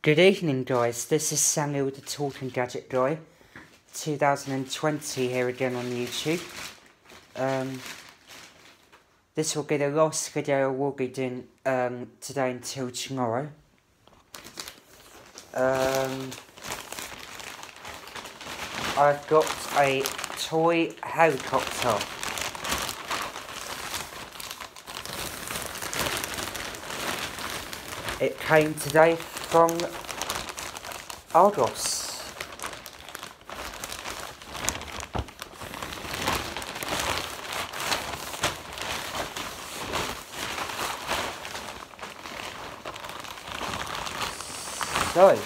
Good evening, guys. This is Samuel the Talking Gadget Guy, 2020 here again on YouTube. This will be the last video we'll be doing today until tomorrow. I've got a toy helicopter. It came today from Argos. So,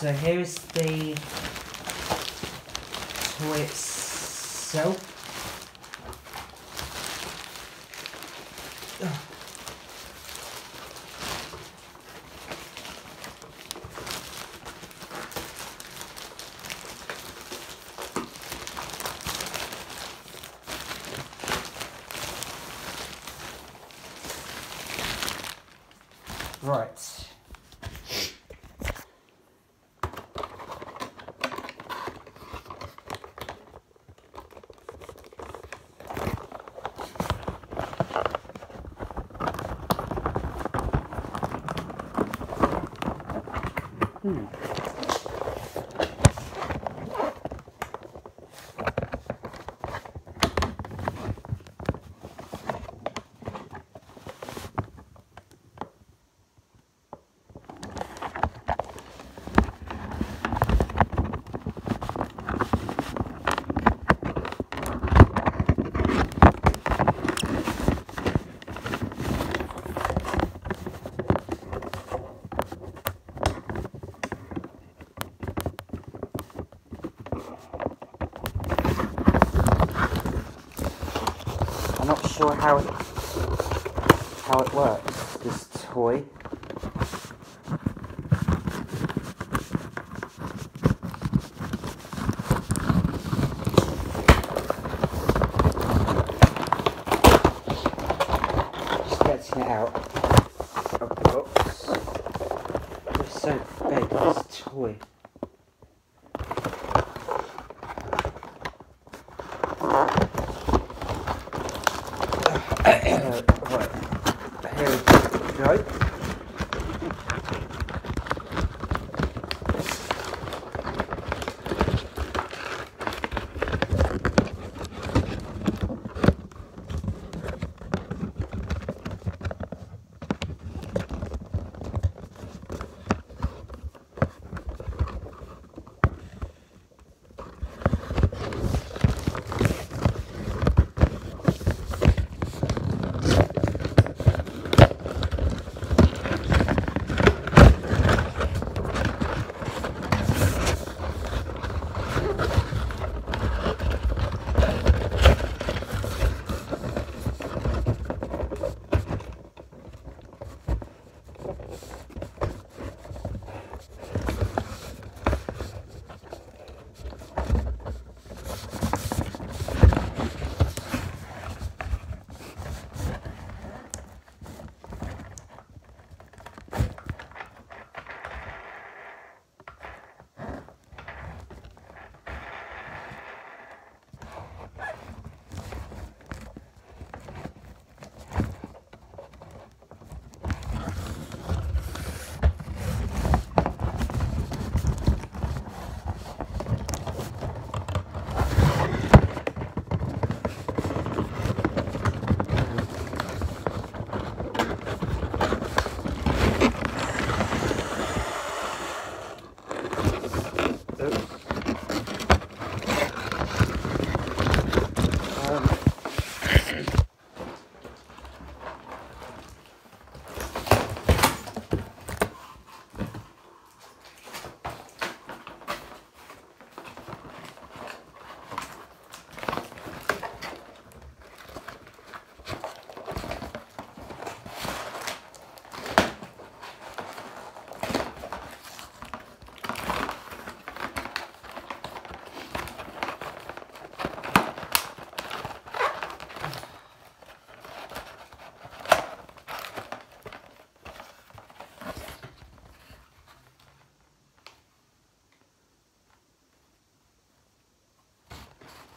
So here's the toy itself. Right. I'm not sure how it works, this toy. Just getting it out of the box. It's so big, this toy. Right, here we go.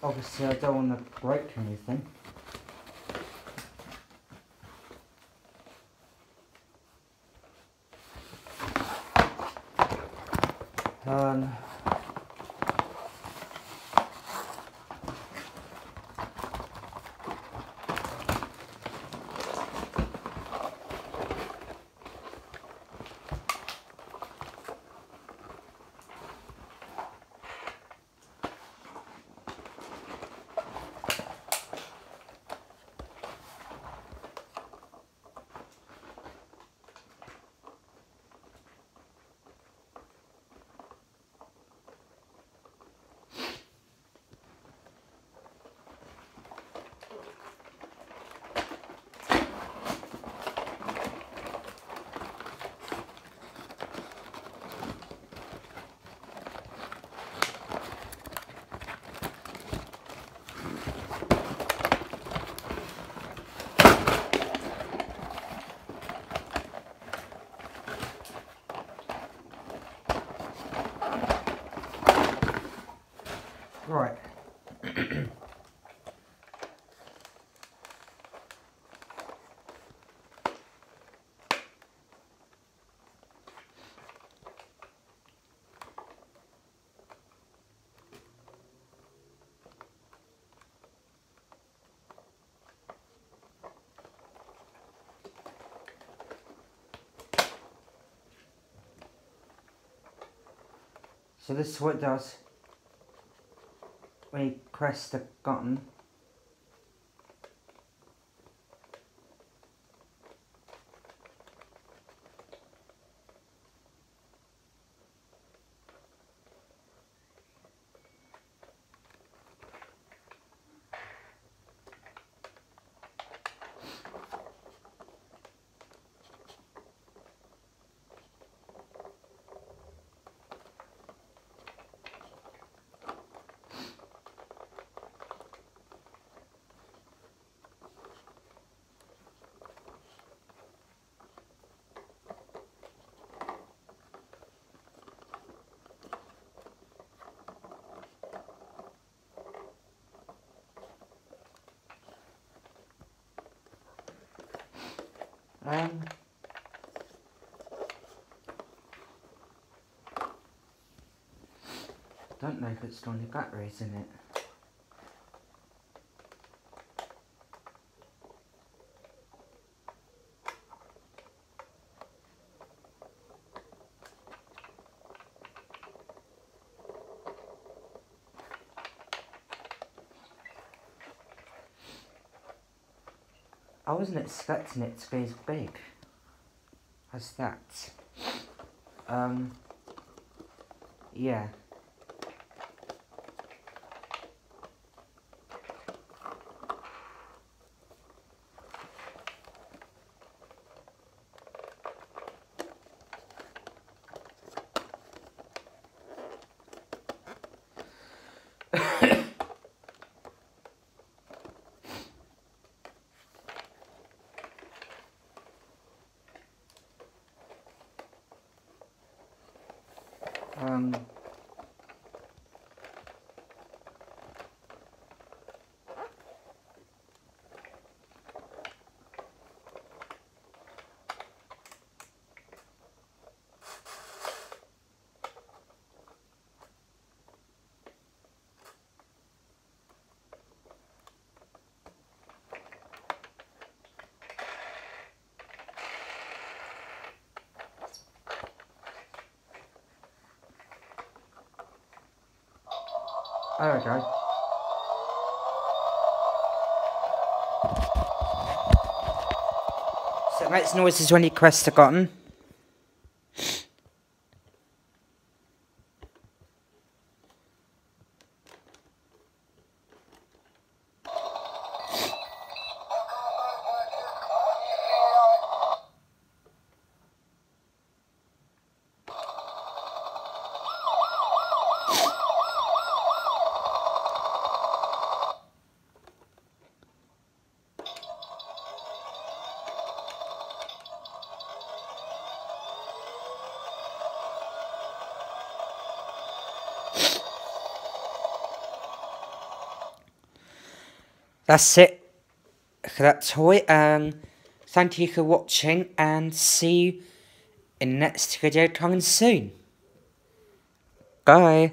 Obviously I don't want to break anything. Right. So this is what it does when you press the button. Don't know if it's got any batteries in it. I wasn't expecting it to be as big as that. Yeah. There we go. So it makes noises when you press the button. that's it for that toy. Thank you for watching, and see you in the next video coming soon. Bye.